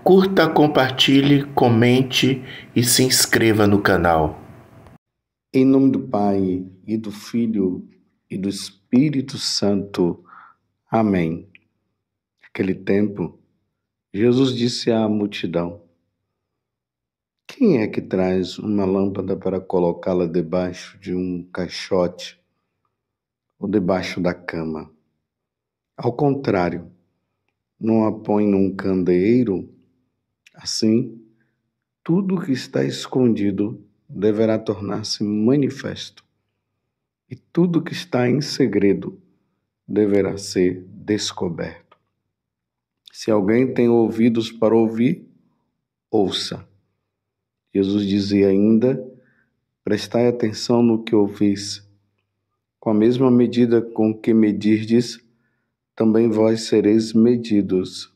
Curta, compartilhe, comente e se inscreva no canal. Em nome do Pai, e do Filho, e do Espírito Santo. Amém. Naquele tempo, Jesus disse à multidão: quem é que traz uma lâmpada para colocá-la debaixo de um caixote ou debaixo da cama? Ao contrário, não a põe num candeeiro? Assim, tudo que está escondido deverá tornar-se manifesto, e tudo que está em segredo deverá ser descoberto. Se alguém tem ouvidos para ouvir, ouça. Jesus dizia ainda: prestai atenção no que ouvis. Com a mesma medida com que medirdes, também vós sereis medidos,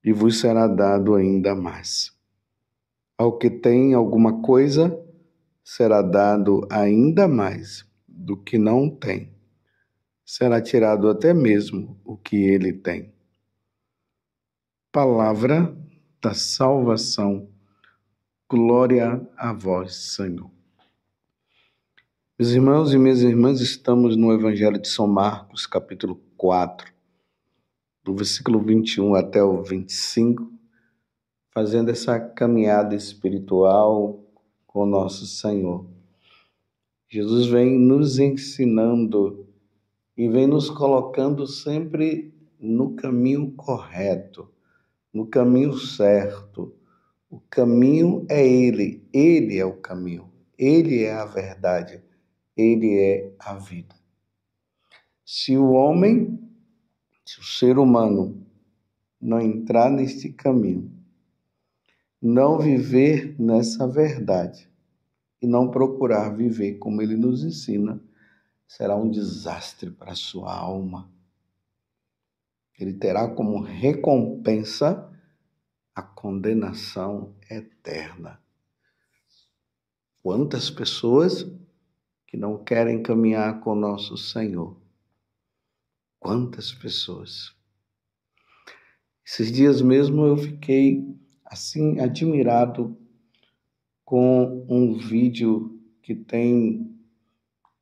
e vos será dado ainda mais. Ao que tem alguma coisa, será dado ainda mais do que não tem. Será tirado até mesmo o que ele tem. Palavra da salvação. Glória a vós, Senhor. Meus irmãos e minhas irmãs, estamos no Evangelho de São Marcos, capítulo 4, do versículo 21 até o 25, fazendo essa caminhada espiritual com o nosso Senhor. Jesus vem nos ensinando e vem nos colocando sempre no caminho correto, no caminho certo. O caminho é Ele é o caminho, Ele é a verdade, Ele é a vida. Se o ser humano, não entrar neste caminho, não viver nessa verdade e não procurar viver como Ele nos ensina, será um desastre para a sua alma. Ele terá como recompensa a condenação eterna. Quantas pessoas que não querem caminhar com nosso Senhor. Quantas pessoas. Esses dias mesmo eu fiquei assim admirado com um vídeo que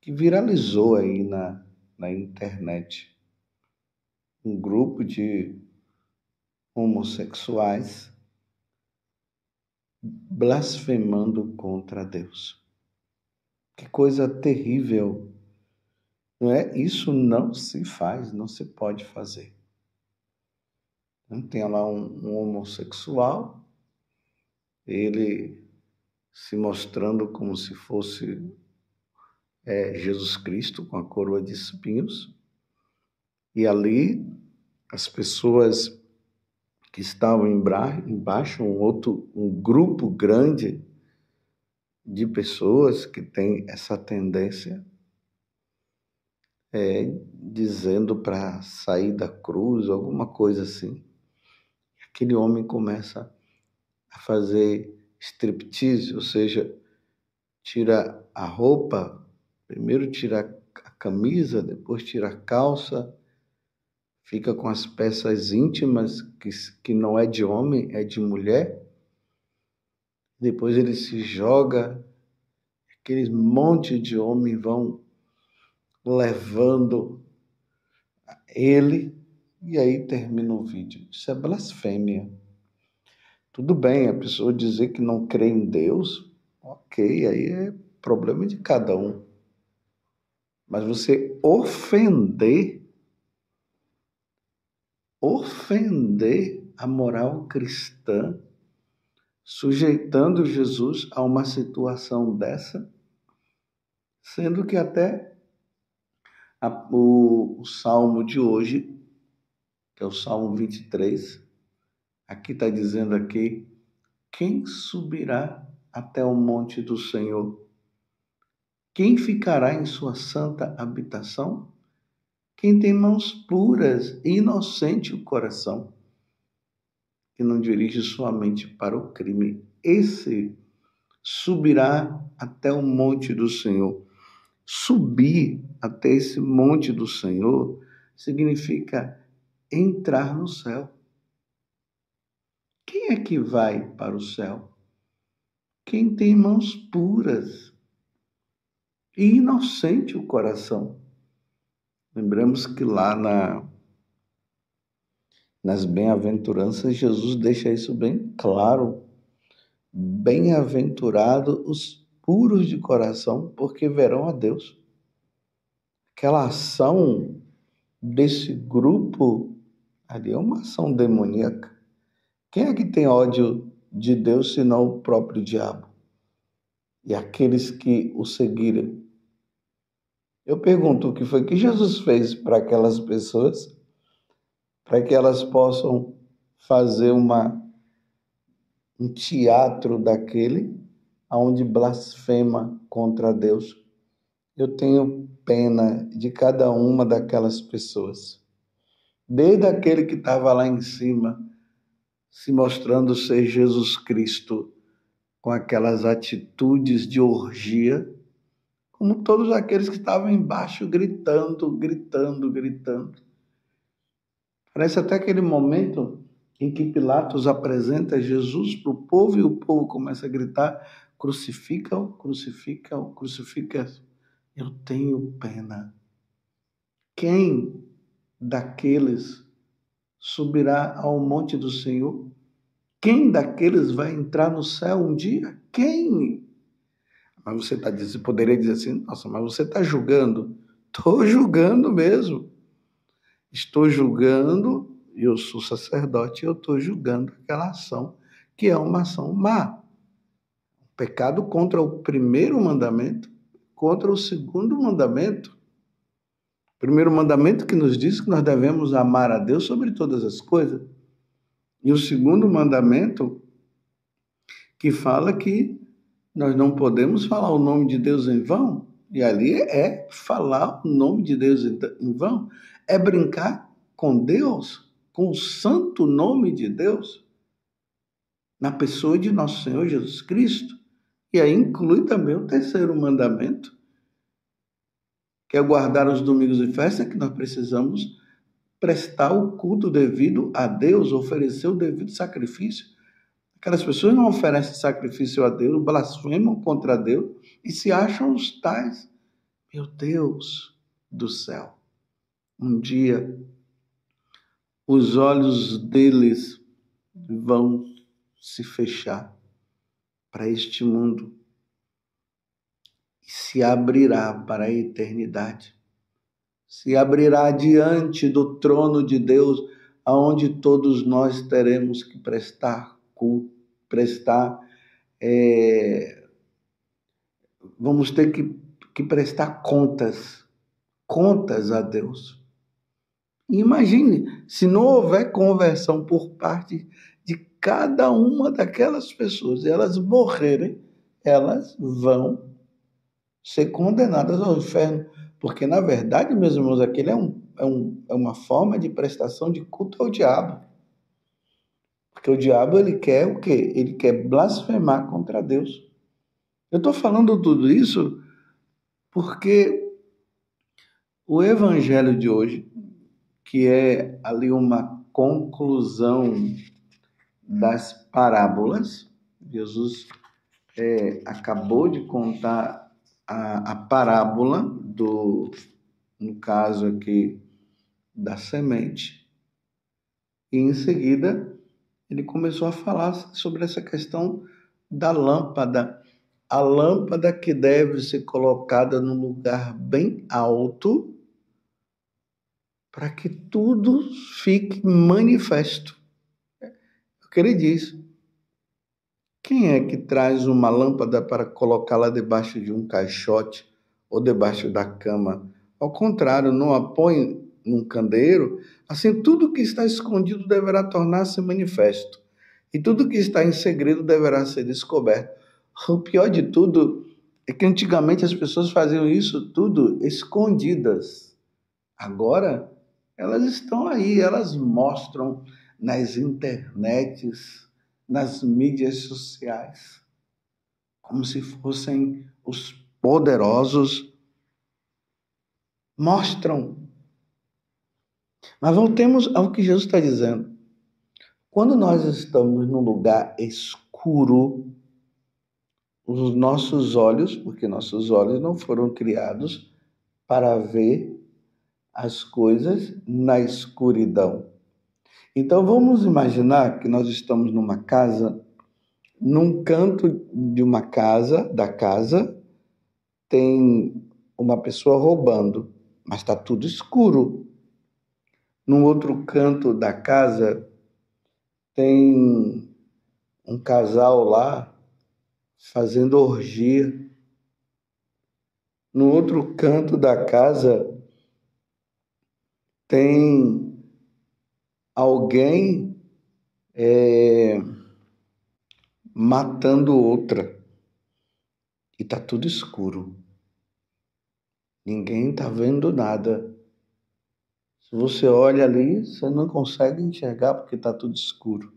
viralizou aí na internet. Um grupo de homossexuais blasfemando contra Deus. Que coisa terrível, não é? Isso não se faz, não se pode fazer. Tem lá um homossexual, ele se mostrando como se fosse Jesus Cristo com a coroa de espinhos, e ali as pessoas que estavam embaixo, um grupo grande de pessoas que tem essa tendência, dizendo para sair da cruz, alguma coisa assim. Aquele homem começa a fazer striptease, ou seja, tira a roupa, primeiro tira a camisa, depois tira a calça, fica com as peças íntimas, que não é de homem, é de mulher. Depois ele se joga, aqueles monte de homens vão levando ele, e aí termina o vídeo. Isso é blasfêmia. Tudo bem, a pessoa dizer que não crê em Deus, ok, aí é problema de cada um. Mas você ofender a moral cristã, sujeitando Jesus a uma situação dessa, sendo que até o salmo de hoje, que é o Salmo 23, aqui está dizendo aqui: quem subirá até o monte do Senhor? Quem ficará em sua santa habitação? Quem tem mãos puras e inocente o coração, que não dirige sua mente para o crime. Esse subirá até o monte do Senhor. Subir até esse monte do Senhor significa entrar no céu. Quem é que vai para o céu? Quem tem mãos puras e inocente o coração. Lembramos que lá nas bem-aventuranças, Jesus deixa isso bem claro. Bem-aventurados os puros de coração, porque verão a Deus. Aquela ação desse grupo ali é uma ação demoníaca. Quem é que tem ódio de Deus senão o próprio diabo? E aqueles que o seguiram. Eu pergunto o que foi que Jesus fez para aquelas pessoas, para que elas possam fazer um teatro daquele onde blasfema contra Deus. Eu tenho pena de cada uma daquelas pessoas. Desde aquele que estava lá em cima, se mostrando ser Jesus Cristo, com aquelas atitudes de orgia, como todos aqueles que estavam embaixo gritando, gritando, gritando. Parece até aquele momento em que Pilatos apresenta Jesus para o povo e o povo começa a gritar: crucifica-o, crucifica-o, crucifica-o. Eu tenho pena. Quem daqueles subirá ao monte do Senhor? Quem daqueles vai entrar no céu um dia? Quem? Mas você está dizendo, poderia dizer assim: nossa, mas você está julgando? Estou julgando mesmo. Estou julgando, eu sou sacerdote, eu estou julgando aquela ação que é uma ação má. Pecado contra o primeiro mandamento, contra o segundo mandamento. O primeiro mandamento que nos diz que nós devemos amar a Deus sobre todas as coisas. E o segundo mandamento que fala que nós não podemos falar o nome de Deus em vão. E ali é falar o nome de Deus em vão. É brincar com Deus, com o santo nome de Deus, na pessoa de nosso Senhor Jesus Cristo. E aí inclui também o terceiro mandamento, que é guardar os domingos de festa, que nós precisamos prestar o culto devido a Deus, oferecer o devido sacrifício. Aquelas pessoas não oferecem sacrifício a Deus, blasfemam contra Deus e se acham os tais. Meu Deus do céu, um dia os olhos deles vão se fechar para este mundo e se abrirá para a eternidade. Se abrirá diante do trono de Deus, aonde todos nós teremos que prestar culto, vamos ter que prestar contas a Deus. E imagine, se não houver conversão por parte de cada uma daquelas pessoas, e elas morrerem, elas vão ser condenadas ao inferno. Porque, na verdade, meus irmãos, aquele é uma forma de prestação de culto ao diabo. Porque o diabo, ele quer o quê? Ele quer blasfemar contra Deus. Eu estou falando tudo isso porque o evangelho de hoje, que é ali uma conclusão das parábolas, Jesus acabou de contar a parábola no caso aqui, da semente, e em seguida ele começou a falar sobre essa questão da lâmpada. A lâmpada que deve ser colocada num lugar bem alto para que tudo fique manifesto. O que ele diz: quem é que traz uma lâmpada para colocá-la debaixo de um caixote ou debaixo da cama? Ao contrário, não a põe num candeeiro. Assim, tudo que está escondido deverá tornar-se manifesto, e tudo que está em segredo deverá ser descoberto. O pior de tudo é que antigamente as pessoas faziam isso tudo escondidas. Agora, elas estão aí, elas mostram nas internets, nas mídias sociais, como se fossem os poderosos. Mostram. Mas voltemos ao que Jesus está dizendo. Quando nós estamos num lugar escuro, os nossos olhos, porque nossos olhos não foram criados para ver as coisas na escuridão. Então vamos imaginar que nós estamos numa casa, num canto de uma casa, da casa, tem uma pessoa roubando, mas está tudo escuro. No outro canto da casa tem um casal lá fazendo orgia. No outro canto da casa tem alguém matando outra e está tudo escuro. Ninguém está vendo nada. Se você olha ali, você não consegue enxergar porque está tudo escuro.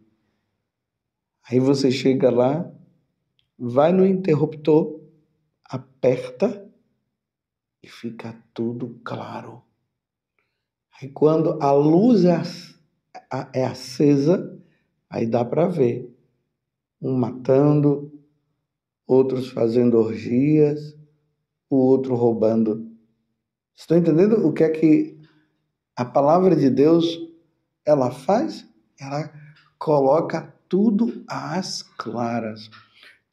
Aí você chega lá, vai no interruptor, aperta e fica tudo claro. Aí quando a luz é acesa, aí dá para ver. Um matando, outros fazendo orgias, o outro roubando. Estão entendendo o que é que a palavra de Deus ela faz? Ela coloca tudo às claras.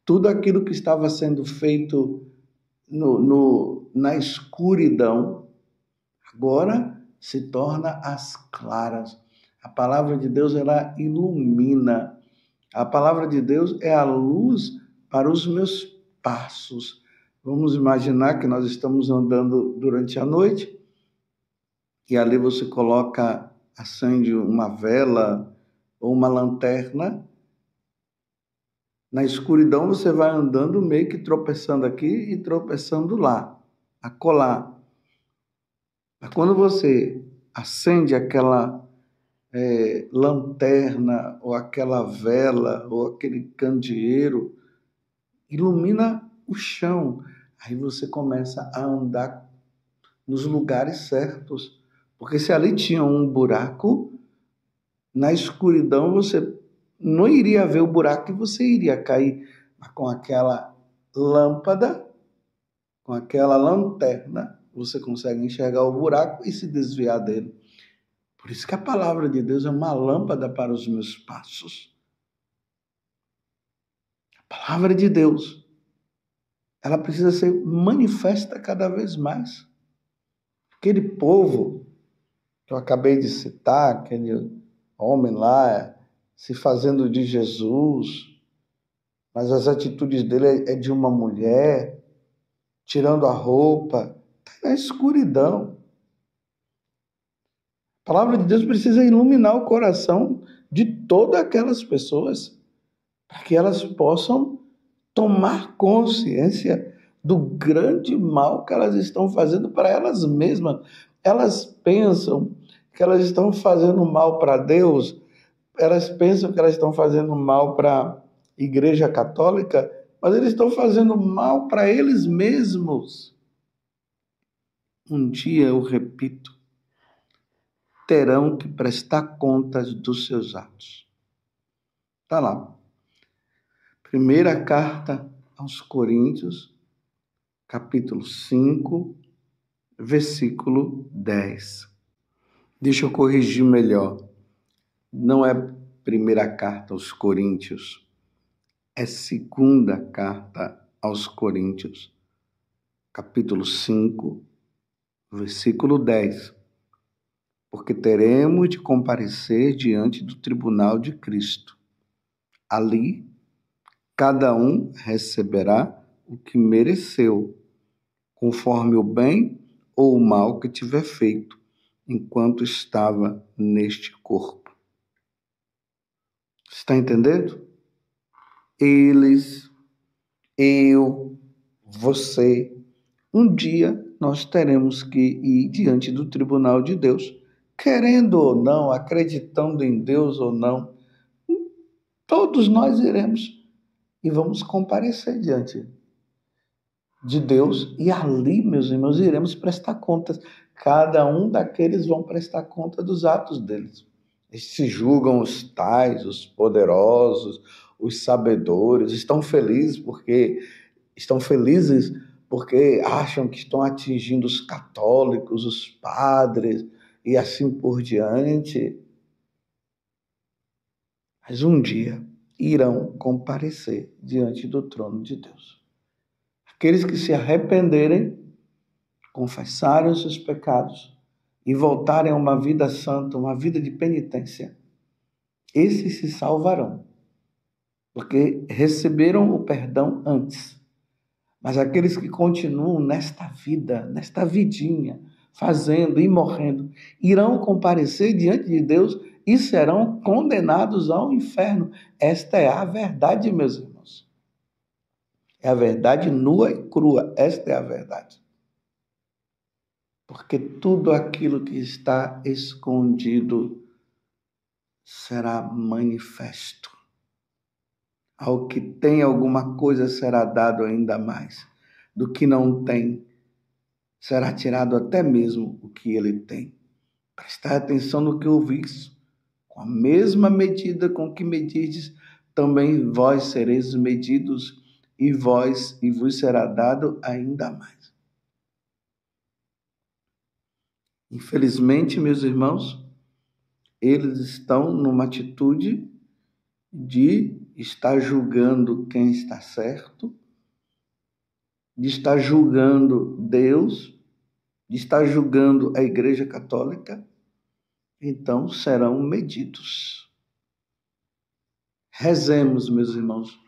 Tudo aquilo que estava sendo feito na escuridão, agora se torna às claras. A palavra de Deus, ela ilumina. A palavra de Deus é a luz para os meus passos. Vamos imaginar que nós estamos andando durante a noite e ali você coloca, acende uma vela ou uma lanterna. Na escuridão você vai andando meio que tropeçando aqui e tropeçando lá, acolá. Mas quando você acende aquela lanterna ou aquela vela ou aquele candeeiro, ilumina o chão. Aí você começa a andar nos lugares certos. Porque se ali tinha um buraco, na escuridão você não iria ver o buraco e você iria cair. Mas com aquela lâmpada, com aquela lanterna, você consegue enxergar o buraco e se desviar dele. Por isso que a palavra de Deus é uma lâmpada para os meus passos. A palavra de Deus, ela precisa ser manifesta cada vez mais. Aquele povo que eu acabei de citar, aquele homem lá se fazendo de Jesus, mas as atitudes dele é de uma mulher, tirando a roupa, está na escuridão. A palavra de Deus precisa iluminar o coração de todas aquelas pessoas, para que elas possam tomar consciência do grande mal que elas estão fazendo para elas mesmas. Elas pensam que elas estão fazendo mal para Deus, elas pensam que elas estão fazendo mal para a Igreja Católica, mas eles estão fazendo mal para eles mesmos. Um dia, eu repito, terão que prestar contas dos seus atos. Está lá. Primeira carta aos Coríntios, capítulo 5, versículo 10. Deixa eu corrigir melhor. Não é primeira carta aos Coríntios, é segunda carta aos Coríntios, capítulo 5, versículo 10. Porque teremos de comparecer diante do tribunal de Cristo. Ali, cada um receberá o que mereceu, conforme o bem ou o mal que tiver feito, enquanto estava neste corpo. Está entendendo? Eles, eu, você, um dia nós teremos que ir diante do tribunal de Deus, querendo ou não, acreditando em Deus ou não, todos nós iremos e vamos comparecer diante de Deus e ali, meus irmãos, iremos prestar contas. Cada um daqueles vão prestar conta dos atos deles. Eles se julgam os tais, os poderosos, os sabedores, estão felizes porque acham que estão atingindo os católicos, os padres e assim por diante. Mas um dia irão comparecer diante do trono de Deus. Aqueles que se arrependerem, confessarem os seus pecados e voltarem a uma vida santa, uma vida de penitência, esses se salvarão, porque receberam o perdão antes. Mas aqueles que continuam nesta vida, nesta vidinha, fazendo e morrendo, irão comparecer diante de Deus e serão condenados ao inferno. Esta é a verdade, meus irmãos. É a verdade nua e crua. Esta é a verdade. Porque tudo aquilo que está escondido será manifesto. Ao que tem alguma coisa será dado ainda mais. Do que não tem, será tirado até mesmo o que ele tem. Prestai atenção no que ouvis. Com a mesma medida com que medirdes, também vós sereis medidos, e vos será dado ainda mais. Infelizmente, meus irmãos, eles estão numa atitude de estar julgando quem está certo, de estar julgando Deus, de estar julgando a Igreja Católica, então serão medidos. Rezemos, meus irmãos.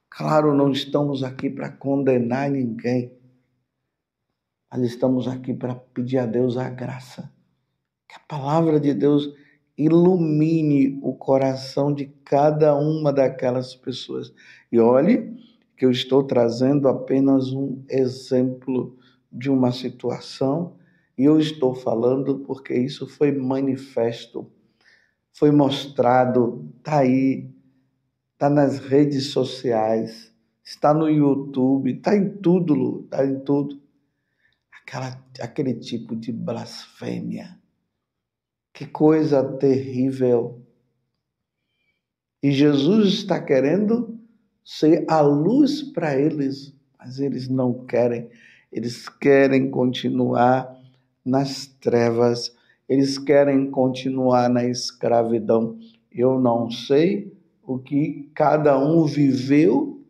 Claro, não estamos aqui para condenar ninguém, mas estamos aqui para pedir a Deus a graça, que a palavra de Deus ilumine o coração de cada uma daquelas pessoas. E olhe que eu estou trazendo apenas um exemplo de uma situação, e eu estou falando porque isso foi manifesto, foi mostrado, está aí, está nas redes sociais, está no YouTube, está em tudo, Lu, está em tudo. Aquele tipo de blasfêmia. Que coisa terrível. E Jesus está querendo ser a luz para eles, mas eles não querem. Eles querem continuar nas trevas, eles querem continuar na escravidão. Eu não sei o que cada um viveu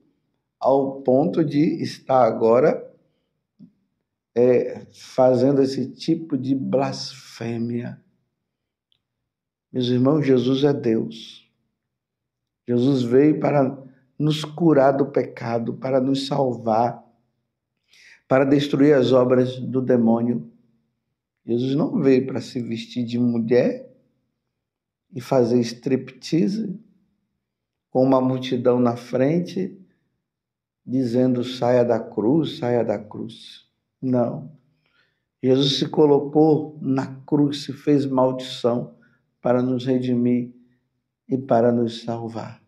ao ponto de estar agora fazendo esse tipo de blasfêmia. Meus irmãos, Jesus é Deus. Jesus veio para nos curar do pecado, para nos salvar, para destruir as obras do demônio. Jesus não veio para se vestir de mulher e fazer striptease com uma multidão na frente, dizendo saia da cruz, saia da cruz. Não. Jesus se colocou na cruz, se fez maldição para nos redimir e para nos salvar.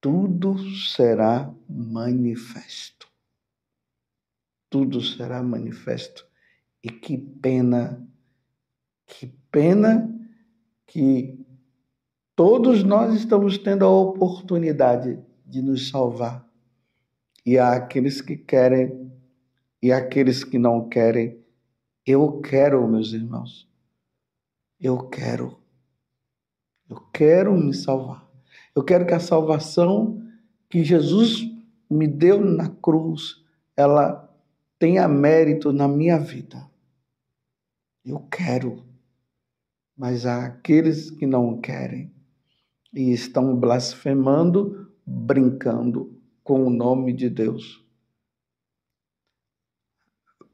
Tudo será manifesto. Tudo será manifesto. E que pena que todos nós estamos tendo a oportunidade de nos salvar. E há aqueles que querem e aqueles que não querem. Eu quero, meus irmãos. Eu quero me salvar. Eu quero que a salvação que Jesus me deu na cruz, ela tenha mérito na minha vida. Eu quero. Mas há aqueles que não querem e estão blasfemando, brincando com o nome de Deus.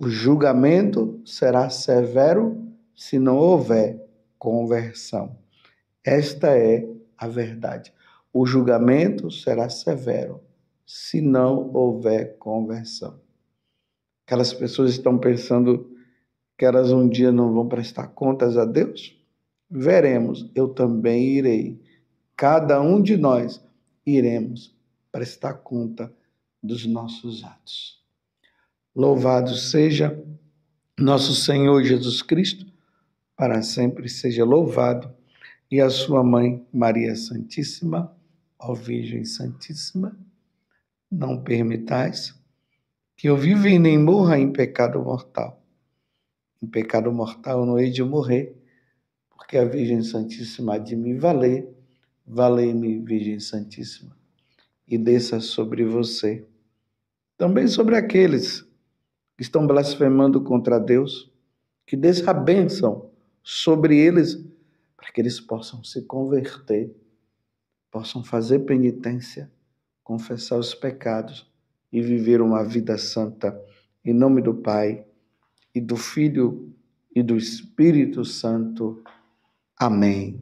O julgamento será severo se não houver conversão. Esta é a verdade. O julgamento será severo se não houver conversão. Aquelas pessoas estão pensando que elas um dia não vão prestar contas a Deus? Veremos, eu também irei. Cada um de nós iremos prestar conta dos nossos atos. Louvado seja nosso Senhor Jesus Cristo, para sempre seja louvado. E a sua mãe, Maria Santíssima, ó Virgem Santíssima, não permitais que eu viva e nem morra em pecado mortal. Em pecado mortal eu não hei de morrer, porque a Virgem Santíssima há de me valer. Valei-me, Virgem Santíssima, e desça sobre você, também sobre aqueles que estão blasfemando contra Deus, que desça a bênção sobre eles, para que eles possam se converter, possam fazer penitência, confessar os pecados e viver uma vida santa. Em nome do Pai, e do Filho, e do Espírito Santo. Amém.